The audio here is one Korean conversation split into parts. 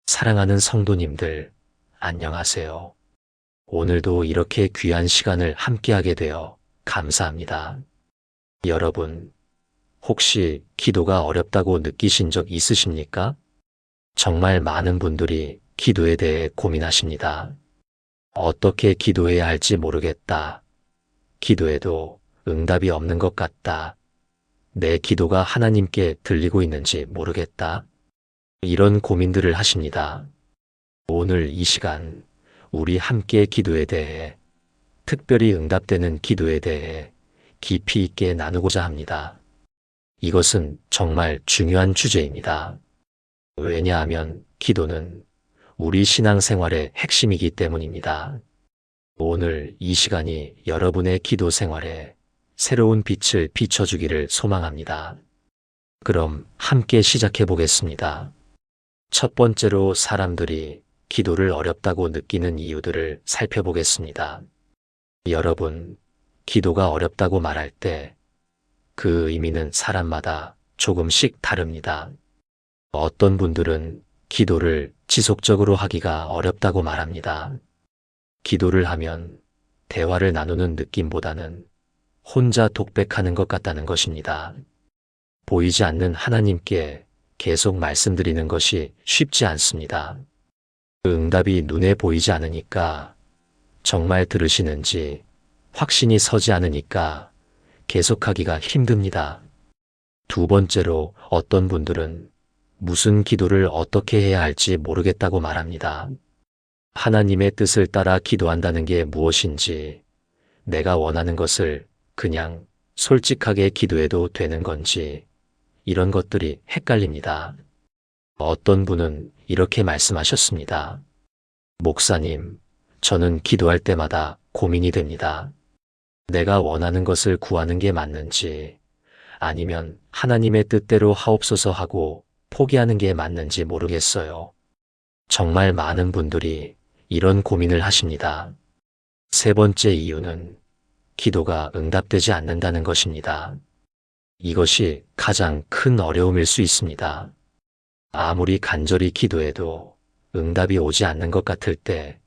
사랑하는 성도님들, 안녕하세요. 오늘도 이렇게 귀한 시간을 함께하게 되어 감사합니다. 여러분, 혹시 기도가 어렵다고 느끼신 적 있으십니까? 정말 많은 분들이 기도에 대해 고민하십니다. 어떻게 기도해야 할지 모르겠다. 기도해도 응답이 없는 것 같다. 내 기도가 하나님께 들리고 있는지 모르겠다. 이런 고민들을 하십니다. 오늘 이 시간 우리 함께 기도에 대해, 특별히 응답되는 기도에 대해 깊이 있게 나누고자 합니다. 이것은 정말 중요한 주제입니다. 왜냐하면 기도는 우리 신앙생활의 핵심이기 때문입니다. 오늘 이 시간이 여러분의 기도 생활에 새로운 빛을 비춰주기를 소망합니다. 그럼 함께 시작해 보겠습니다. 첫 번째로 사람들이 기도를 어렵다고 느끼는 이유들을 살펴보겠습니다. 여러분, 기도가 어렵다고 말할 때 그 의미는 사람마다 조금씩 다릅니다. 어떤 분들은 기도를 지속적으로 하기가 어렵다고 말합니다. 기도를 하면 대화를 나누는 느낌보다는 혼자 독백하는 것 같다는 것입니다. 보이지 않는 하나님께 계속 말씀드리는 것이 쉽지 않습니다. 그 응답이 눈에 보이지 않으니까, 정말 들으시는지 확신이 서지 않으니까 계속하기가 힘듭니다. 두 번째로 어떤 분들은 무슨 기도를 어떻게 해야 할지 모르겠다고 말합니다. 하나님의 뜻을 따라 기도한다는 게 무엇인지, 내가 원하는 것을 그냥 솔직하게 기도해도 되는 건지, 이런 것들이 헷갈립니다. 어떤 분은 이렇게 말씀하셨습니다. 목사님, 저는 기도할 때마다 고민이 됩니다. 내가 원하는 것을 구하는 게 맞는지, 아니면 하나님의 뜻대로 하옵소서 하고 포기하는 게 맞는지 모르겠어요. 정말 많은 분들이 이런 고민을 하십니다. 세 번째 이유는 기도가 응답되지 않는다는 것입니다. 이것이 가장 큰 어려움일 수 있습니다. 아무리 간절히 기도해도 응답이 오지 않는 것 같을 때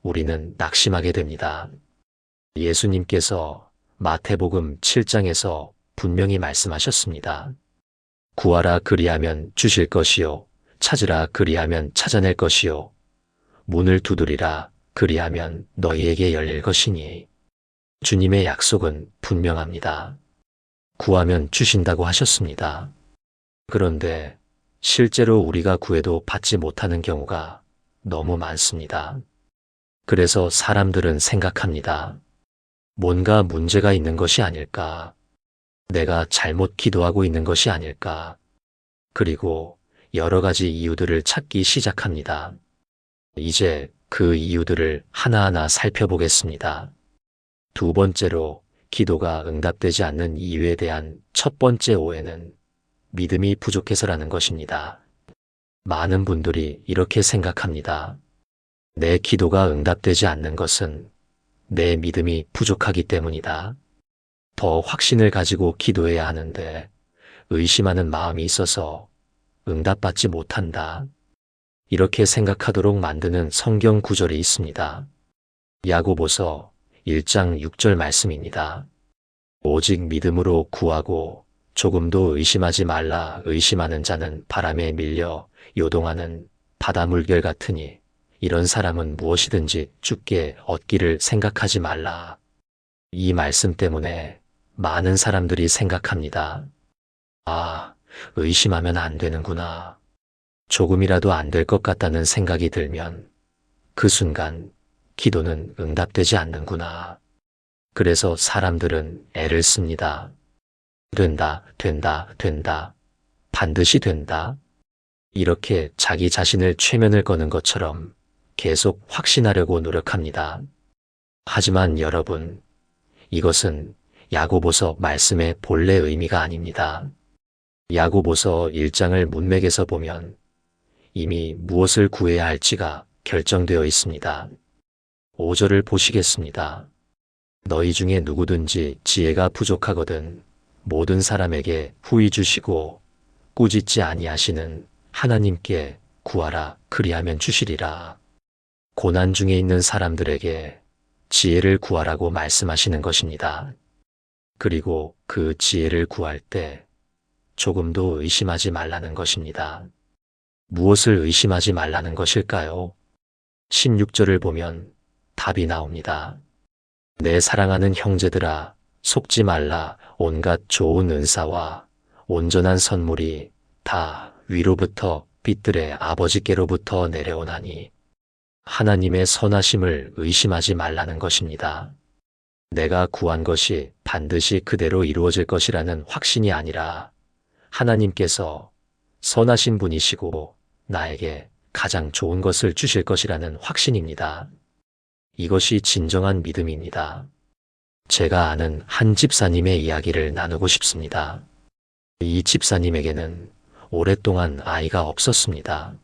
우리는 낙심하게 됩니다. 예수님께서 마태복음 7장에서 분명히 말씀하셨습니다. 구하라 그리하면 주실 것이요, 찾으라 그리하면 찾아낼 것이요, 문을 두드리라 그리하면 너희에게 열릴 것이니. 주님의 약속은 분명합니다. 구하면 주신다고 하셨습니다. 그런데 실제로 우리가 구해도 받지 못하는 경우가 너무 많습니다. 그래서 사람들은 생각합니다. 뭔가 문제가 있는 것이 아닐까? 내가 잘못 기도하고 있는 것이 아닐까? 그리고 여러 가지 이유들을 찾기 시작합니다. 이제 그 이유들을 하나하나 살펴보겠습니다. 두 번째로 기도가 응답되지 않는 이유에 대한 첫 번째 오해는 믿음이 부족해서라는 것입니다. 많은 분들이 이렇게 생각합니다. 내 기도가 응답되지 않는 것은 내 믿음이 부족하기 때문이다. 더 확신을 가지고 기도해야 하는데 의심하는 마음이 있어서 응답받지 못한다. 이렇게 생각하도록 만드는 성경 구절이 있습니다. 야고보서 1장 6절 말씀입니다. 오직 믿음으로 구하고 조금도 의심하지 말라. 의심하는 자는 바람에 밀려 요동하는 바다 물결 같으니 이런 사람은 무엇이든지 주께 얻기를 생각하지 말라. 이 말씀 때문에 많은 사람들이 생각합니다. 아, 의심하면 안 되는구나. 조금이라도 안 될 것 같다는 생각이 들면 그 순간 기도는 응답되지 않는구나. 그래서 사람들은 애를 씁니다. 된다, 된다, 된다. 반드시 된다. 이렇게 자기 자신을 최면을 거는 것처럼 계속 확신하려고 노력합니다. 하지만 여러분, 이것은 야고보서 말씀의 본래 의미가 아닙니다. 야고보서 1장을 문맥에서 보면 이미 무엇을 구해야 할지가 결정되어 있습니다. 5절을 보시겠습니다. 너희 중에 누구든지 지혜가 부족하거든 모든 사람에게 후히 주시고 꾸짖지 아니하시는 하나님께 구하라 그리하면 주시리라. 고난 중에 있는 사람들에게 지혜를 구하라고 말씀하시는 것입니다. 그리고 그 지혜를 구할 때 조금도 의심하지 말라는 것입니다. 무엇을 의심하지 말라는 것일까요? 16절을 보면 답이 나옵니다. 내 사랑하는 형제들아, 속지 말라. 온갖 좋은 은사와 온전한 선물이 다 위로부터 빛들의 아버지께로부터 내려오나니 하나님의 선하심을 의심하지 말라는 것입니다. 내가 구한 것이 반드시 그대로 이루어질 것이라는 확신이 아니라 하나님께서 선하신 분이시고 나에게 가장 좋은 것을 주실 것이라는 확신입니다. 이것이 진정한 믿음입니다. 제가 아는 한 집사님의 이야기를 나누고 싶습니다. 이 집사님에게는 오랫동안 아이가 없었습니다.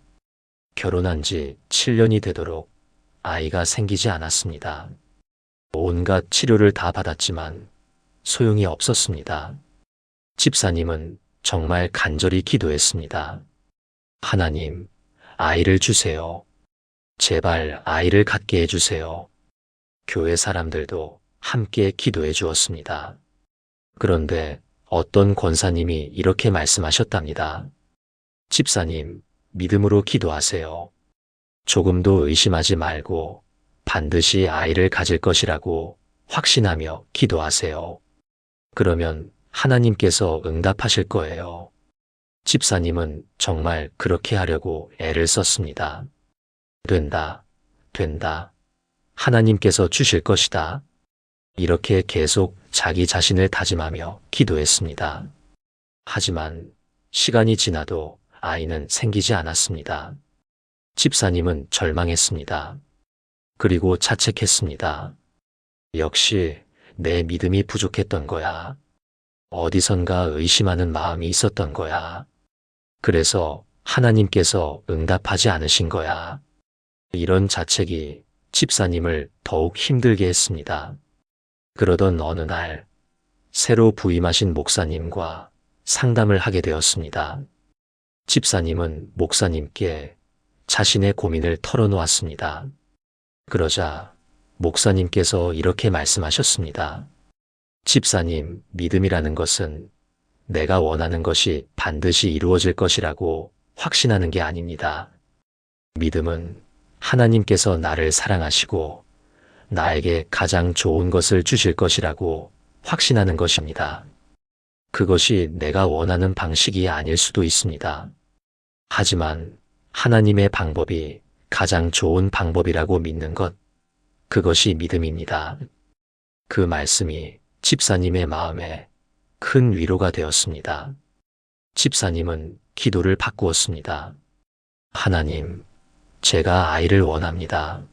결혼한 지 7년이 되도록 아이가 생기지 않았습니다. 온갖 치료를 다 받았지만 소용이 없었습니다. 집사님은 정말 간절히 기도했습니다. 하나님, 아이를 주세요. 제발 아이를 갖게 해주세요. 교회 사람들도 함께 기도해 주었습니다. 그런데 어떤 권사님이 이렇게 말씀하셨답니다. 집사님, 믿음으로 기도하세요. 조금도 의심하지 말고 반드시 아이를 가질 것이라고 확신하며 기도하세요. 그러면 하나님께서 응답하실 거예요. 집사님은 정말 그렇게 하려고 애를 썼습니다. 된다, 된다. 하나님께서 주실 것이다. 이렇게 계속 자기 자신을 다짐하며 기도했습니다. 하지만 시간이 지나도 아이는 생기지 않았습니다. 집사님은 절망했습니다. 그리고 자책했습니다. 역시 내 믿음이 부족했던 거야. 어디선가 의심하는 마음이 있었던 거야. 그래서 하나님께서 응답하지 않으신 거야. 이런 자책이 집사님을 더욱 힘들게 했습니다. 그러던 어느 날 새로 부임하신 목사님과 상담을 하게 되었습니다. 집사님은 목사님께 자신의 고민을 털어놓았습니다. 그러자 목사님께서 이렇게 말씀하셨습니다. 집사님, 믿음이라는 것은 내가 원하는 것이 반드시 이루어질 것이라고 확신하는 게 아닙니다. 믿음은 하나님께서 나를 사랑하시고 나에게 가장 좋은 것을 주실 것이라고 확신하는 것입니다. 그것이 내가 원하는 방식이 아닐 수도 있습니다. 하지만 하나님의 방법이 가장 좋은 방법이라고 믿는 것, 그것이 믿음입니다. 그 말씀이 집사님의 마음에 큰 위로가 되었습니다. 집사님은 기도를 바꾸었습니다. 하나님, 제가 아이를 원합니다.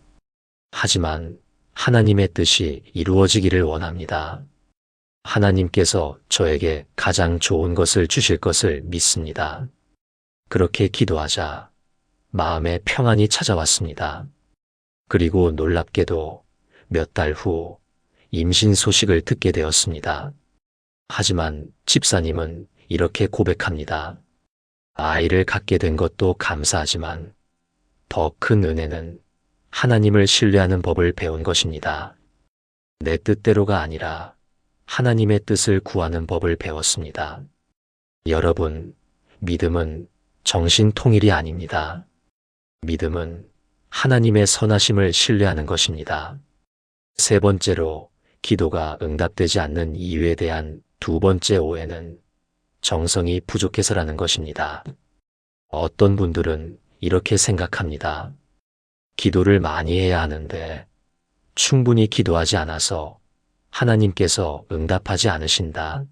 하지만 하나님의 뜻이 이루어지기를 원합니다. 하나님께서 저에게 가장 좋은 것을 주실 것을 믿습니다. 그렇게 기도하자 마음에 평안이 찾아왔습니다. 그리고 놀랍게도 몇 달 후 임신 소식을 듣게 되었습니다. 하지만 집사님은 이렇게 고백합니다. 아이를 갖게 된 것도 감사하지만 더 큰 은혜는 하나님을 신뢰하는 법을 배운 것입니다. 내 뜻대로가 아니라 하나님의 뜻을 구하는 법을 배웠습니다. 여러분, 믿음은 정신통일이 아닙니다. 믿음은 하나님의 선하심을 신뢰하는 것입니다. 세 번째로, 기도가 응답되지 않는 이유에 대한 두 번째 오해는 정성이 부족해서라는 것입니다. 어떤 분들은 이렇게 생각합니다. 기도를 많이 해야 하는데 충분히 기도하지 않아서 하나님께서 응답하지 않으신다.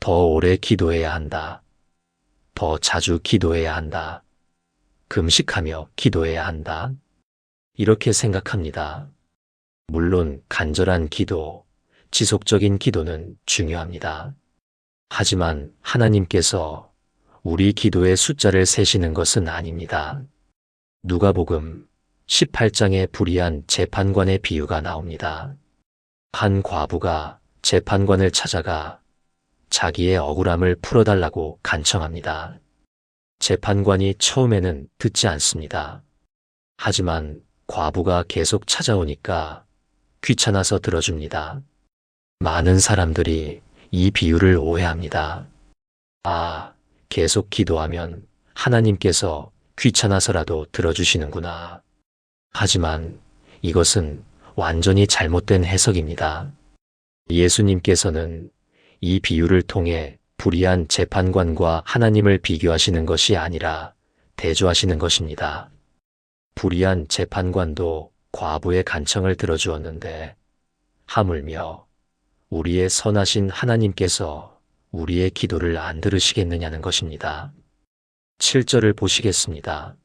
더 오래 기도해야 한다. 더 자주 기도해야 한다. 금식하며 기도해야 한다. 이렇게 생각합니다. 물론 간절한 기도, 지속적인 기도는 중요합니다. 하지만 하나님께서 우리 기도의 숫자를 세시는 것은 아닙니다. 누가복음 18장에 불의한 재판관의 비유가 나옵니다. 한 과부가 재판관을 찾아가 자기의 억울함을 풀어달라고 간청합니다. 재판관이 처음에는 듣지 않습니다. 하지만 과부가 계속 찾아오니까 귀찮아서 들어줍니다. 많은 사람들이 이 비유를 오해합니다. 아, 계속 기도하면 하나님께서 귀찮아서라도 들어주시는구나. 하지만 이것은 완전히 잘못된 해석입니다. 예수님께서는 이 비유를 통해 불의한 재판관과 하나님을 비교하시는 것이 아니라 대조하시는 것입니다. 불의한 재판관도 과부의 간청을 들어주었는데 하물며 우리의 선하신 하나님께서 우리의 기도를 안 들으시겠느냐는 것입니다. 7절을 보시겠습니다.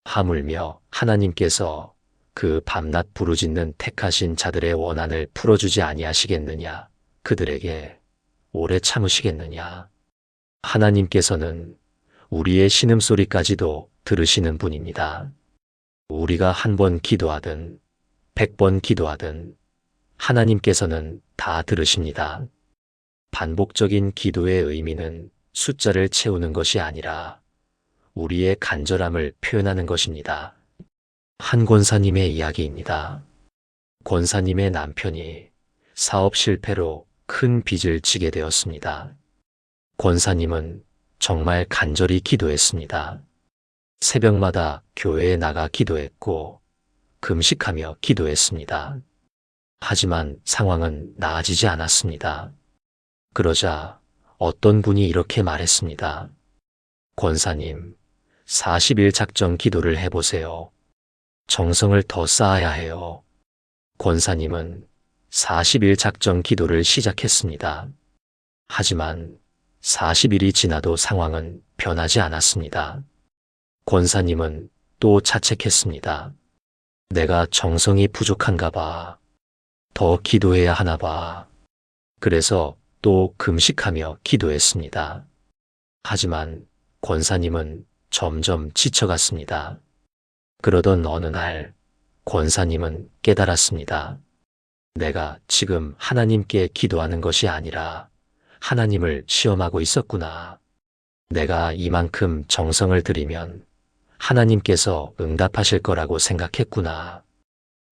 하물며 하나님께서 그 밤낮 부르짖는 택하신 자들의 원한을 풀어주지 아니하시겠느냐? 그들에게 오래 참으시겠느냐? 하나님께서는 우리의 신음소리까지도 들으시는 분입니다. 우리가 한 번 기도하든 100번 기도하든 하나님께서는 다 들으십니다. 반복적인 기도의 의미는 숫자를 채우는 것이 아니라 우리의 간절함을 표현하는 것입니다. 한 권사님의 이야기입니다. 권사님의 남편이 사업 실패로 큰 빚을 지게 되었습니다. 권사님은 정말 간절히 기도했습니다. 새벽마다 교회에 나가 기도했고 금식하며 기도했습니다. 하지만 상황은 나아지지 않았습니다. 그러자 어떤 분이 이렇게 말했습니다. 권사님, 40일 작정 기도를 해보세요. 정성을 더 쌓아야 해요. 권사님은 40일 작정 기도를 시작했습니다. 하지만 40일이 지나도 상황은 변하지 않았습니다. 권사님은 또 자책했습니다. 내가 정성이 부족한가 봐. 더 기도해야 하나 봐. 그래서 또 금식하며 기도했습니다. 하지만 권사님은 점점 지쳐갔습니다. 그러던 어느 날 권사님은 깨달았습니다. 내가 지금 하나님께 기도하는 것이 아니라 하나님을 시험하고 있었구나. 내가 이만큼 정성을 들이면 하나님께서 응답하실 거라고 생각했구나.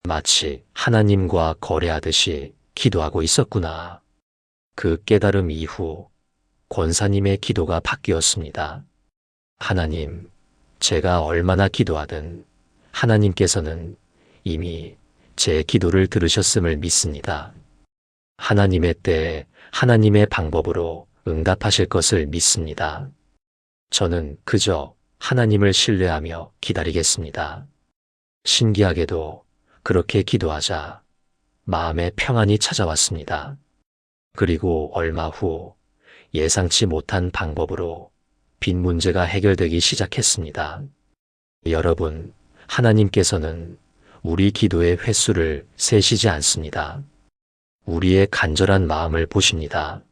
마치 하나님과 거래하듯이 기도하고 있었구나. 그 깨달음 이후 권사님의 기도가 바뀌었습니다. 하나님, 제가 얼마나 기도하든 하나님께서는 이미 제 기도를 들으셨음을 믿습니다. 하나님의 때에 하나님의 방법으로 응답하실 것을 믿습니다. 저는 그저 하나님을 신뢰하며 기다리겠습니다. 신기하게도 그렇게 기도하자 마음의 평안이 찾아왔습니다. 그리고 얼마 후 예상치 못한 방법으로 빚 문제가 해결되기 시작했습니다. 여러분, 하나님께서는 우리 기도의 횟수를 세시지 않습니다. 우리의 간절한 마음을 보십니다.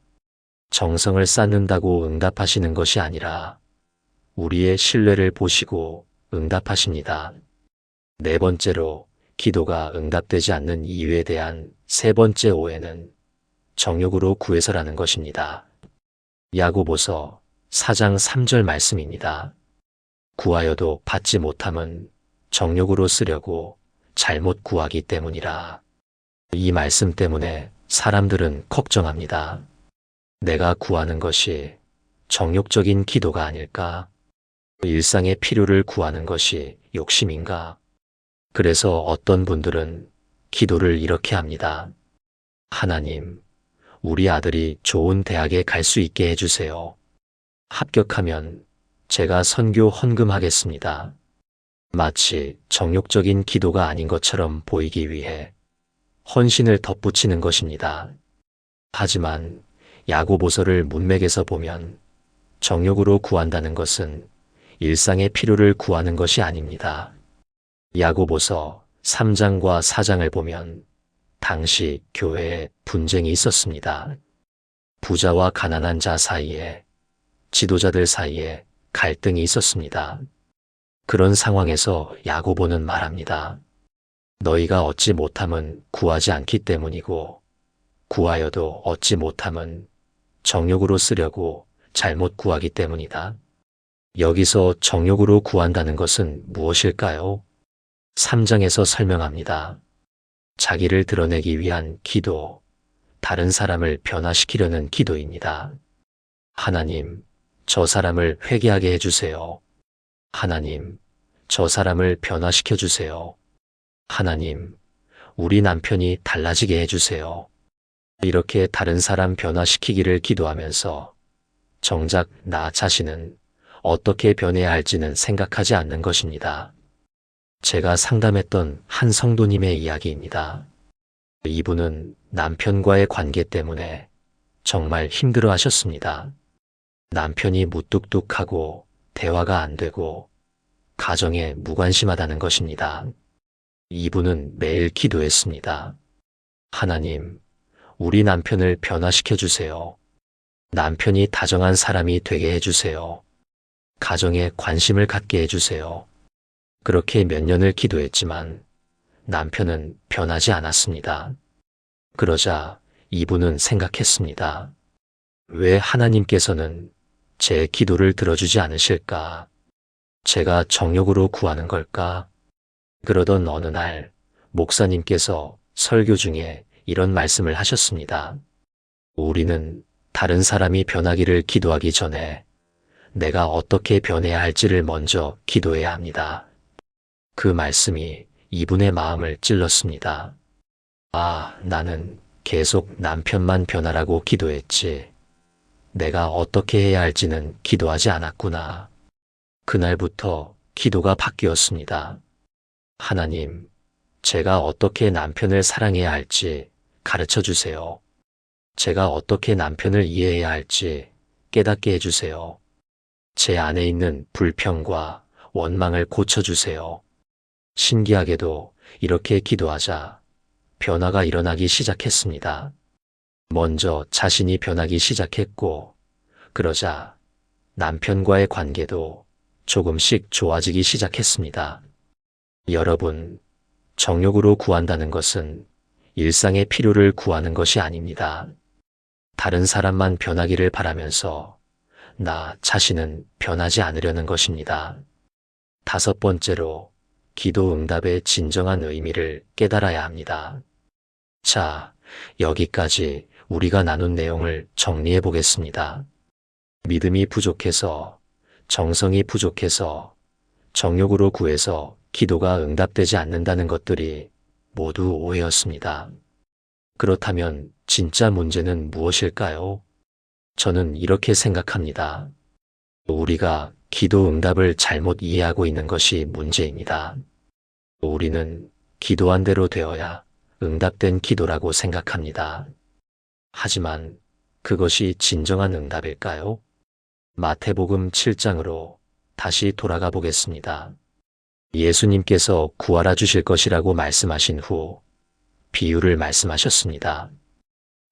정성을 쌓는다고 응답하시는 것이 아니라 우리의 신뢰를 보시고 응답하십니다. 네 번째로 기도가 응답되지 않는 이유에 대한 세 번째 오해는 정욕으로 구해서라는 것입니다. 야고보서 4장 3절 말씀입니다. 구하여도 받지 못함은 정욕으로 쓰려고 잘못 구하기 때문이라. 이 말씀 때문에 사람들은 걱정합니다. 내가 구하는 것이 정욕적인 기도가 아닐까? 일상의 필요를 구하는 것이 욕심인가? 그래서 어떤 분들은 기도를 이렇게 합니다. 하나님, 우리 아들이 좋은 대학에 갈 수 있게 해주세요. 합격하면 제가 선교 헌금하겠습니다. 마치 정욕적인 기도가 아닌 것처럼 보이기 위해 헌신을 덧붙이는 것입니다. 하지만 야고보서를 문맥에서 보면 정욕으로 구한다는 것은 일상의 필요를 구하는 것이 아닙니다. 야고보서 3장과 4장을 보면 당시 교회에 분쟁이 있었습니다. 부자와 가난한 자 사이에, 지도자들 사이에 갈등이 있었습니다. 그런 상황에서 야고보는 말합니다. 너희가 얻지 못함은 구하지 않기 때문이고 구하여도 얻지 못함은 정욕으로 쓰려고 잘못 구하기 때문이다. 여기서 정욕으로 구한다는 것은 무엇일까요? 3장에서 설명합니다. 자기를 드러내기 위한 기도, 다른 사람을 변화시키려는 기도입니다. 하나님, 저 사람을 회개하게 해주세요. 하나님, 저 사람을 변화시켜 주세요. 하나님, 우리 남편이 달라지게 해주세요. 이렇게 다른 사람 변화시키기를 기도하면서 정작 나 자신은 어떻게 변해야 할지는 생각하지 않는 것입니다. 제가 상담했던 한 성도님의 이야기입니다. 이분은 남편과의 관계 때문에 정말 힘들어 하셨습니다. 남편이 무뚝뚝하고 대화가 안 되고 가정에 무관심하다는 것입니다. 이분은 매일 기도했습니다. 하나님, 우리 남편을 변화시켜 주세요. 남편이 다정한 사람이 되게 해주세요. 가정에 관심을 갖게 해주세요. 그렇게 몇 년을 기도했지만 남편은 변하지 않았습니다. 그러자 이분은 생각했습니다. 왜 하나님께서는 제 기도를 들어주지 않으실까? 제가 정욕으로 구하는 걸까? 그러던 어느 날 목사님께서 설교 중에 이런 말씀을 하셨습니다. 우리는 다른 사람이 변하기를 기도하기 전에 내가 어떻게 변해야 할지를 먼저 기도해야 합니다. 그 말씀이 이분의 마음을 찔렀습니다. 아, 나는 계속 남편만 변하라고 기도했지. 내가 어떻게 해야 할지는 기도하지 않았구나. 그날부터 기도가 바뀌었습니다. 하나님, 제가 어떻게 남편을 사랑해야 할지 가르쳐 주세요. 제가 어떻게 남편을 이해해야 할지 깨닫게 해주세요. 제 안에 있는 불평과 원망을 고쳐주세요. 신기하게도 이렇게 기도하자 변화가 일어나기 시작했습니다. 먼저 자신이 변하기 시작했고, 그러자 남편과의 관계도 조금씩 좋아지기 시작했습니다. 여러분, 정욕으로 구한다는 것은 일상의 필요를 구하는 것이 아닙니다. 다른 사람만 변하기를 바라면서 나 자신은 변하지 않으려는 것입니다. 5번째로, 기도 응답의 진정한 의미를 깨달아야 합니다. 자, 여기까지 우리가 나눈 내용을 정리해 보겠습니다. 믿음이 부족해서, 정성이 부족해서, 정욕으로 구해서 기도가 응답되지 않는다는 것들이 모두 오해였습니다. 그렇다면 진짜 문제는 무엇일까요? 저는 이렇게 생각합니다. 우리가 기도 응답을 잘못 이해하고 있는 것이 문제입니다. 우리는 기도한 대로 되어야 응답된 기도라고 생각합니다. 하지만 그것이 진정한 응답일까요? 마태복음 7장으로 다시 돌아가 보겠습니다. 예수님께서 구하라 주실 것이라고 말씀하신 후 비유를 말씀하셨습니다.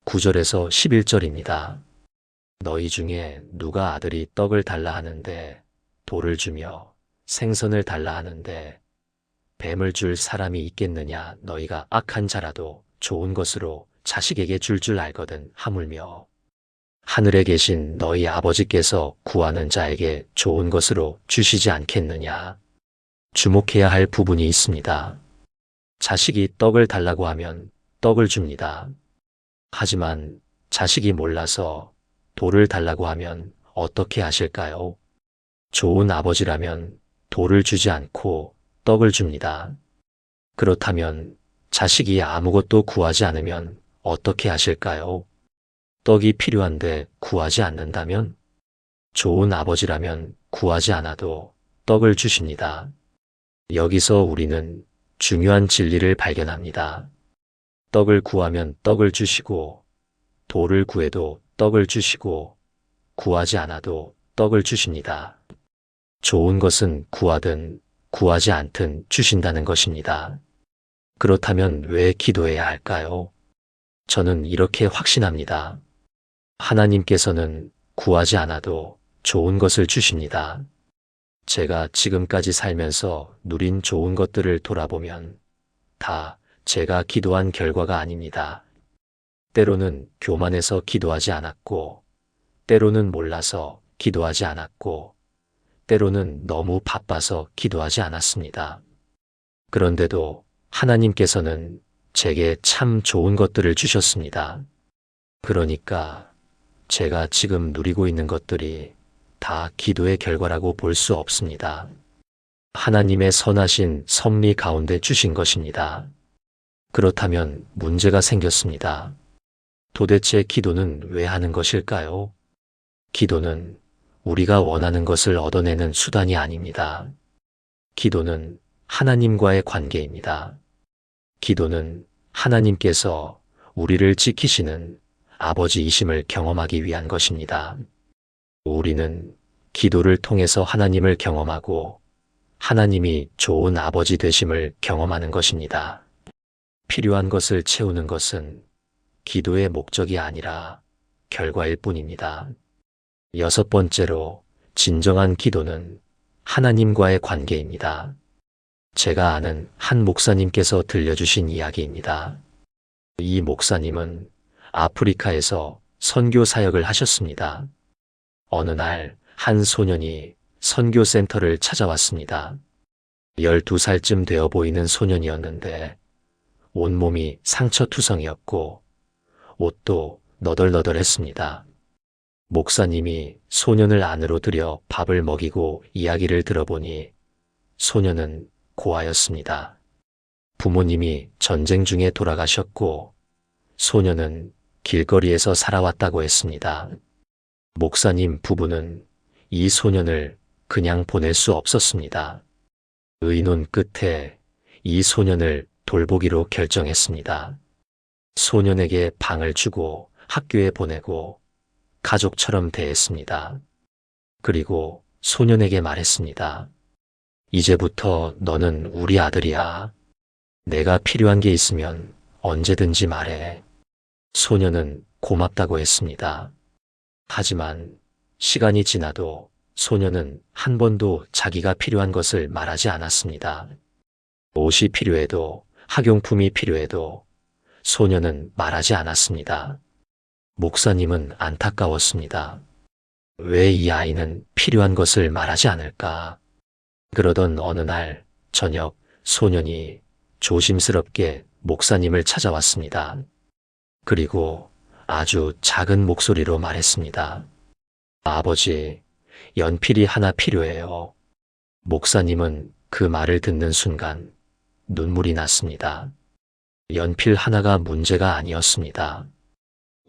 9절에서 11절입니다. 너희 중에 누가 아들이 떡을 달라 하는데 돌을 주며 생선을 달라 하는데 뱀을 줄 사람이 있겠느냐? 너희가 악한 자라도 좋은 것으로 자식에게 줄 알거든 하물며 하늘에 계신 너희 아버지께서 구하는 자에게 좋은 것으로 주시지 않겠느냐? 주목해야 할 부분이 있습니다. 자식이 떡을 달라고 하면 떡을 줍니다. 하지만 자식이 몰라서 돌을 달라고 하면 어떻게 하실까요? 좋은 아버지라면 돌을 주지 않고 떡을 줍니다. 그렇다면 자식이 아무것도 구하지 않으면 어떻게 하실까요? 떡이 필요한데 구하지 않는다면? 좋은 아버지라면 구하지 않아도 떡을 주십니다. 여기서 우리는 중요한 진리를 발견합니다. 떡을 구하면 떡을 주시고, 돌을 구해도 떡을 주시고, 구하지 않아도 떡을 주십니다. 좋은 것은 구하든 구하지 않든 주신다는 것입니다. 그렇다면 왜 기도해야 할까요? 저는 이렇게 확신합니다. 하나님께서는 구하지 않아도 좋은 것을 주십니다. 제가 지금까지 살면서 누린 좋은 것들을 돌아보면 다 제가 기도한 결과가 아닙니다. 때로는 교만해서 기도하지 않았고, 때로는 몰라서 기도하지 않았고, 때로는 너무 바빠서 기도하지 않았습니다. 그런데도 하나님께서는 제게 참 좋은 것들을 주셨습니다. 그러니까 제가 지금 누리고 있는 것들이 다 기도의 결과라고 볼 수 없습니다. 하나님의 선하신 섭리 가운데 주신 것입니다. 그렇다면 문제가 생겼습니다. 도대체 기도는 왜 하는 것일까요? 기도는 우리가 원하는 것을 얻어내는 수단이 아닙니다. 기도는 하나님과의 관계입니다. 기도는 하나님께서 우리를 지키시는 아버지이심을 경험하기 위한 것입니다. 우리는 기도를 통해서 하나님을 경험하고 하나님이 좋은 아버지 되심을 경험하는 것입니다. 필요한 것을 채우는 것은 기도의 목적이 아니라 결과일 뿐입니다. 6번째로, 진정한 기도는 하나님과의 관계입니다. 제가 아는 한 목사님께서 들려주신 이야기입니다. 이 목사님은 아프리카에서 선교 사역을 하셨습니다. 어느 날 한 소년이 선교센터를 찾아왔습니다. 12살쯤 되어 보이는 소년이었는데 온몸이 상처투성이었고 옷도 너덜너덜했습니다. 목사님이 소년을 안으로 들여 밥을 먹이고 이야기를 들어보니 소년은 고아였습니다. 부모님이 전쟁 중에 돌아가셨고 소년은 길거리에서 살아왔다고 했습니다. 목사님 부부는 이 소년을 그냥 보낼 수 없었습니다. 의논 끝에 이 소년을 돌보기로 결정했습니다. 소년에게 방을 주고 학교에 보내고 가족처럼 대했습니다. 그리고 소년에게 말했습니다. 이제부터 너는 우리 아들이야. 내가 필요한 게 있으면 언제든지 말해. 소년은 고맙다고 했습니다. 하지만 시간이 지나도 소년은 한 번도 자기가 필요한 것을 말하지 않았습니다. 옷이 필요해도 학용품이 필요해도 소년은 말하지 않았습니다. 목사님은 안타까웠습니다. 왜 이 아이는 필요한 것을 말하지 않을까? 그러던 어느 날 저녁 소년이 조심스럽게 목사님을 찾아왔습니다. 그리고 아주 작은 목소리로 말했습니다. 아버지, 연필이 하나 필요해요. 목사님은 그 말을 듣는 순간 눈물이 났습니다. 연필 하나가 문제가 아니었습니다.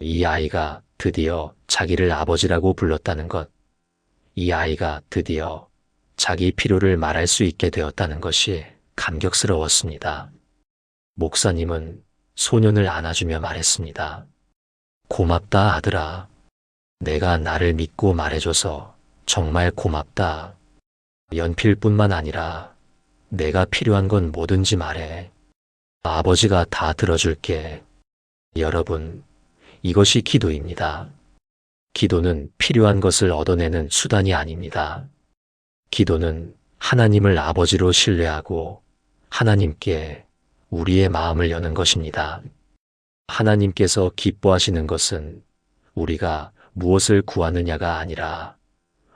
이 아이가 드디어 자기를 아버지라고 불렀다는 것, 이 아이가 드디어 자기 필요를 말할 수 있게 되었다는 것이 감격스러웠습니다. 목사님은 소년을 안아주며 말했습니다. 고맙다, 아들아. 내가 나를 믿고 말해줘서 정말 고맙다. 연필뿐만 아니라 내가 필요한 건 뭐든지 말해. 아버지가 다 들어줄게. 여러분, 이것이 기도입니다. 기도는 필요한 것을 얻어내는 수단이 아닙니다. 기도는 하나님을 아버지로 신뢰하고 하나님께 우리의 마음을 여는 것입니다. 하나님께서 기뻐하시는 것은 우리가 무엇을 구하느냐가 아니라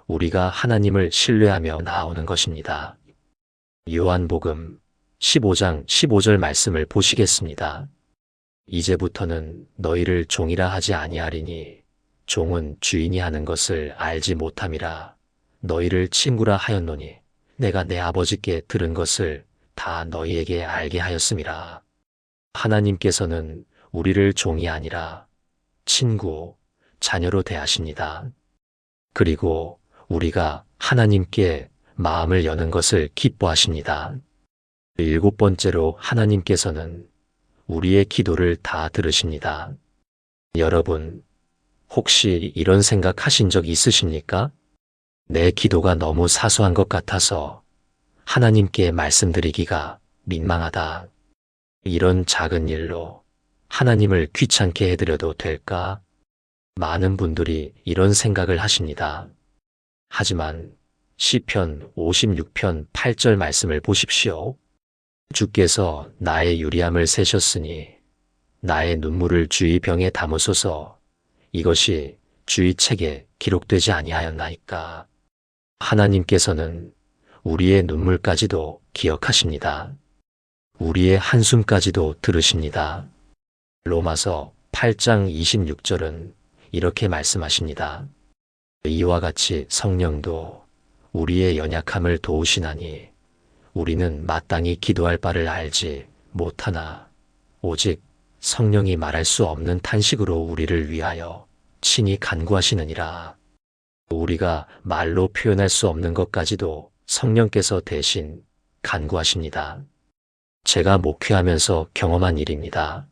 우리가 하나님을 신뢰하며 나아오는 것입니다. 요한복음 15장 15절 말씀을 보시겠습니다. 이제부터는 너희를 종이라 하지 아니하리니 종은 주인이 하는 것을 알지 못함이라. 너희를 친구라 하였노니 내가 내 아버지께 들은 것을 다 너희에게 알게 하였음이라. 하나님께서는 우리를 종이 아니라 친구, 자녀로 대하십니다. 그리고 우리가 하나님께 마음을 여는 것을 기뻐하십니다. 7번째로, 하나님께서는 우리의 기도를 다 들으십니다. 여러분, 혹시 이런 생각하신 적 있으십니까? 내 기도가 너무 사소한 것 같아서 하나님께 말씀드리기가 민망하다. 이런 작은 일로 하나님을 귀찮게 해드려도 될까? 많은 분들이 이런 생각을 하십니다. 하지만 시편 56편 8절 말씀을 보십시오. 주께서 나의 유리함을 세셨으니 나의 눈물을 주의 병에 담으소서. 이것이 주의 책에 기록되지 아니하였나이까. 하나님께서는 우리의 눈물까지도 기억하십니다. 우리의 한숨까지도 들으십니다. 로마서 8장 26절은 이렇게 말씀하십니다. 이와 같이 성령도 우리의 연약함을 도우시나니 우리는 마땅히 기도할 바를 알지 못하나 오직 성령이 말할 수 없는 탄식으로 우리를 위하여 친히 간구하시느니라. 우리가 말로 표현할 수 없는 것까지도 성령께서 대신 간구하십니다. 제가 목회하면서 경험한 일입니다.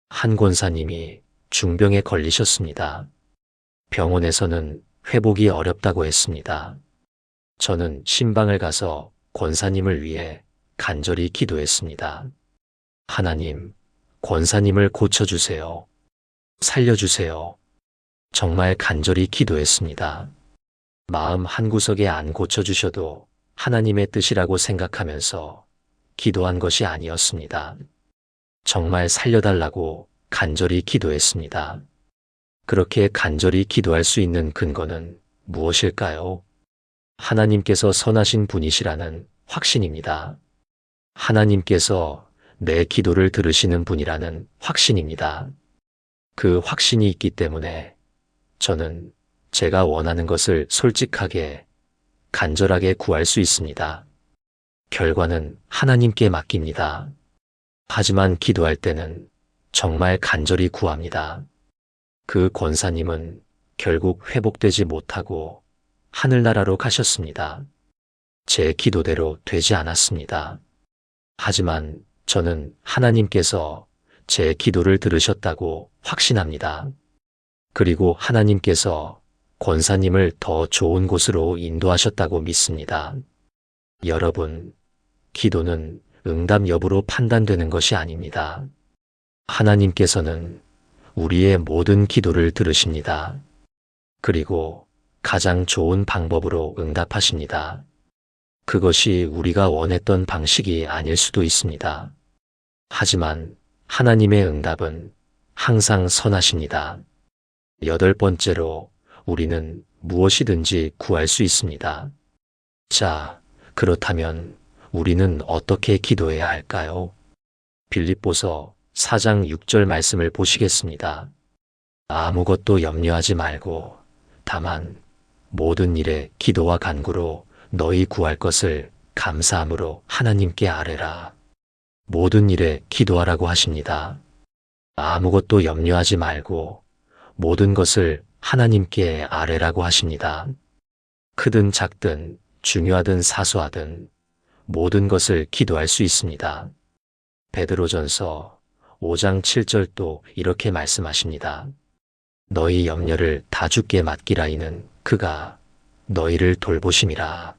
한 권사님이 중병에 걸리셨습니다. 병원에서는 회복이 어렵다고 했습니다. 저는 신방을 가서 권사님을 위해 간절히 기도했습니다. 하나님, 권사님을 고쳐주세요. 살려주세요. 정말 간절히 기도했습니다. 마음 한구석에 안 고쳐주셔도 하나님의 뜻이라고 생각하면서 기도한 것이 아니었습니다. 정말 살려달라고 간절히 기도했습니다. 그렇게 간절히 기도할 수 있는 근거는 무엇일까요? 하나님께서 선하신 분이시라는 확신입니다. 하나님께서 내 기도를 들으시는 분이라는 확신입니다. 그 확신이 있기 때문에 저는 제가 원하는 것을 솔직하게, 간절하게 구할 수 있습니다. 결과는 하나님께 맡깁니다. 하지만 기도할 때는 정말 간절히 구합니다. 그 권사님은 결국 회복되지 못하고 하늘나라로 가셨습니다. 제 기도대로 되지 않았습니다. 하지만 저는 하나님께서 제 기도를 들으셨다고 확신합니다. 그리고 하나님께서 권사님을 더 좋은 곳으로 인도하셨다고 믿습니다. 여러분, 기도는 응답 여부로 판단되는 것이 아닙니다. 하나님께서는 우리의 모든 기도를 들으십니다. 그리고 가장 좋은 방법으로 응답하십니다. 그것이 우리가 원했던 방식이 아닐 수도 있습니다. 하지만 하나님의 응답은 항상 선하십니다. 8번째로 우리는 무엇이든지 구할 수 있습니다. 자, 그렇다면 우리는 어떻게 기도해야 할까요? 빌립보서 4장 6절 말씀을 보시겠습니다. 아무것도 염려하지 말고 다만 모든 일에 기도와 간구로 너희 구할 것을 감사함으로 하나님께 아뢰라. 모든 일에 기도하라고 하십니다. 아무것도 염려하지 말고 모든 것을 하나님께 아뢰라고 하십니다. 크든 작든 중요하든 사소하든 모든 것을 기도할 수 있습니다. 베드로전서 5장 7절도 이렇게 말씀하십니다. 너희 염려를 다 주께 맡기라 이는 그가 너희를 돌보심이라.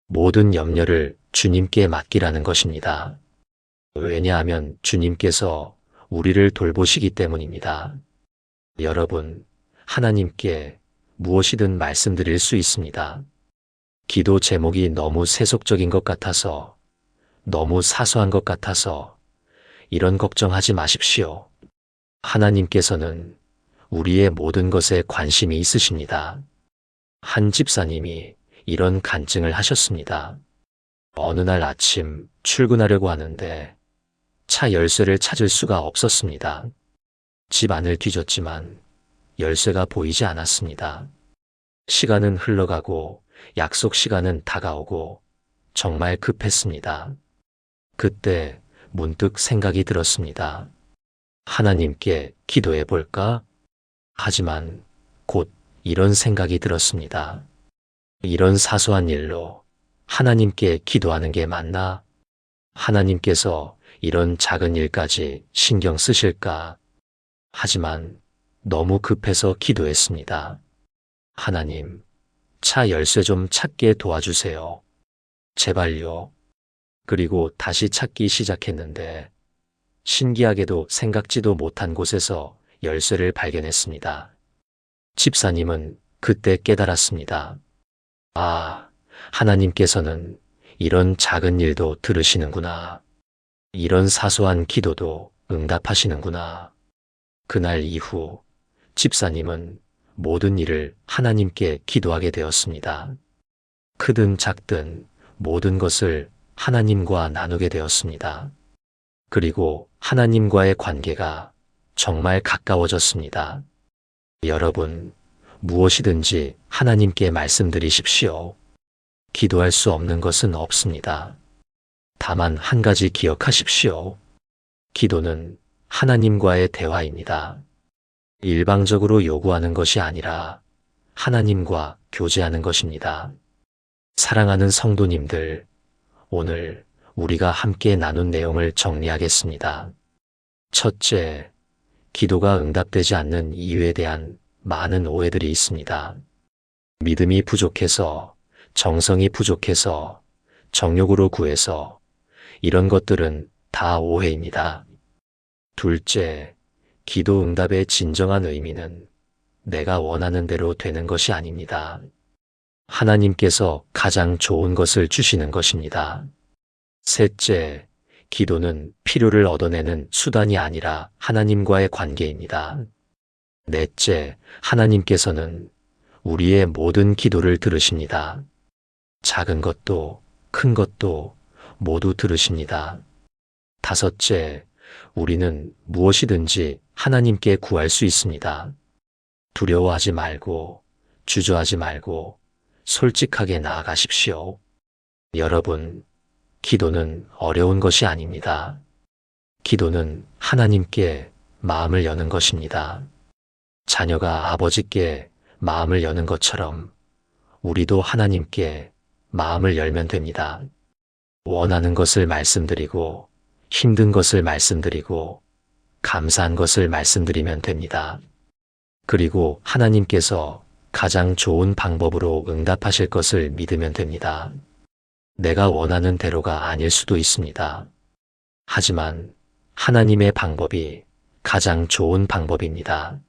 모든 염려를 주님께 맡기라는 것입니다. 왜냐하면 주님께서 우리를 돌보시기 때문입니다. 여러분, 하나님께 무엇이든 말씀드릴 수 있습니다. 기도 제목이 너무 세속적인 것 같아서, 너무 사소한 것 같아서 이런 걱정하지 마십시오. 하나님께서는 우리의 모든 것에 관심이 있으십니다. 한 집사님이 이런 간증을 하셨습니다. 어느 날 아침 출근하려고 하는데 차 열쇠를 찾을 수가 없었습니다. 집 안을 뒤졌지만 열쇠가 보이지 않았습니다. 시간은 흘러가고 약속 시간은 다가오고 정말 급했습니다. 그때 문득 생각이 들었습니다. 하나님께 기도해 볼까? 하지만 곧 이런 생각이 들었습니다. 이런 사소한 일로 하나님께 기도하는 게 맞나? 하나님께서 이런 작은 일까지 신경 쓰실까? 하지만 너무 급해서 기도했습니다. 하나님, 차 열쇠 좀 찾게 도와주세요. 제발요. 그리고 다시 찾기 시작했는데 신기하게도 생각지도 못한 곳에서 열쇠를 발견했습니다. 집사님은 그때 깨달았습니다. 아, 하나님께서는 이런 작은 일도 들으시는구나. 이런 사소한 기도도 응답하시는구나. 그날 이후 집사님은 모든 일을 하나님께 기도하게 되었습니다. 크든 작든 모든 것을 하나님과 나누게 되었습니다. 그리고 하나님과의 관계가 정말 가까워졌습니다. 여러분, 무엇이든지 하나님께 말씀드리십시오. 기도할 수 없는 것은 없습니다. 다만 한 가지 기억하십시오. 기도는 하나님과의 대화입니다. 일방적으로 요구하는 것이 아니라 하나님과 교제하는 것입니다. 사랑하는 성도님들, 오늘 우리가 함께 나눈 내용을 정리하겠습니다. 첫째, 기도가 응답되지 않는 이유에 대한 많은 오해들이 있습니다. 믿음이 부족해서, 정성이 부족해서, 정욕으로 구해서, 이런 것들은 다 오해입니다. 둘째, 기도 응답의 진정한 의미는 내가 원하는 대로 되는 것이 아닙니다. 하나님께서 가장 좋은 것을 주시는 것입니다. 셋째, 기도는 필요를 얻어내는 수단이 아니라 하나님과의 관계입니다. 넷째, 하나님께서는 우리의 모든 기도를 들으십니다. 작은 것도 큰 것도 모두 들으십니다. 다섯째, 우리는 무엇이든지 하나님께 구할 수 있습니다. 두려워하지 말고, 주저하지 말고, 솔직하게 나아가십시오. 여러분, 기도는 어려운 것이 아닙니다. 기도는 하나님께 마음을 여는 것입니다. 자녀가 아버지께 마음을 여는 것처럼 우리도 하나님께 마음을 열면 됩니다. 원하는 것을 말씀드리고, 힘든 것을 말씀드리고, 감사한 것을 말씀드리면 됩니다. 그리고 하나님께서 가장 좋은 방법으로 응답하실 것을 믿으면 됩니다. 내가 원하는 대로가 아닐 수도 있습니다. 하지만 하나님의 방법이 가장 좋은 방법입니다.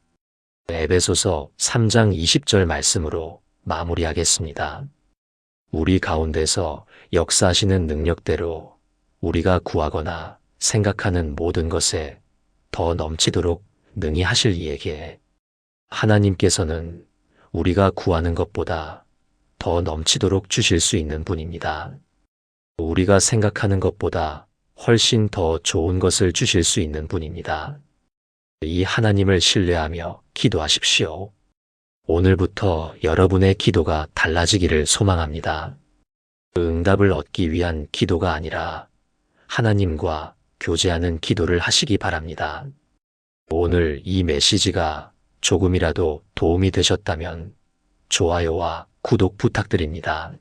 에베소서 3장 20절 말씀으로 마무리하겠습니다. 우리 가운데서 역사하시는 능력대로 우리가 구하거나 생각하는 모든 것에 더 넘치도록 능히 하실 이에게 하나님께서는 우리가 구하는 것보다 더 넘치도록 주실 수 있는 분입니다. 우리가 생각하는 것보다 훨씬 더 좋은 것을 주실 수 있는 분입니다. 이 하나님을 신뢰하며 기도하십시오. 오늘부터 여러분의 기도가 달라지기를 소망합니다. 응답을 얻기 위한 기도가 아니라 하나님과 교제하는 기도를 하시기 바랍니다. 오늘 이 메시지가 조금이라도 도움이 되셨다면 좋아요와 구독 부탁드립니다.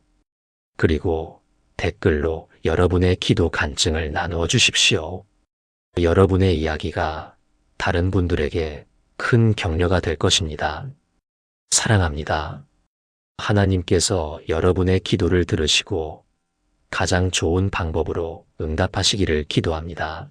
그리고 댓글로 여러분의 기도 간증을 나누어 주십시오. 여러분의 이야기가 다른 분들에게 큰 격려가 될 것입니다. 사랑합니다. 하나님께서 여러분의 기도를 들으시고 가장 좋은 방법으로 응답하시기를 기도합니다.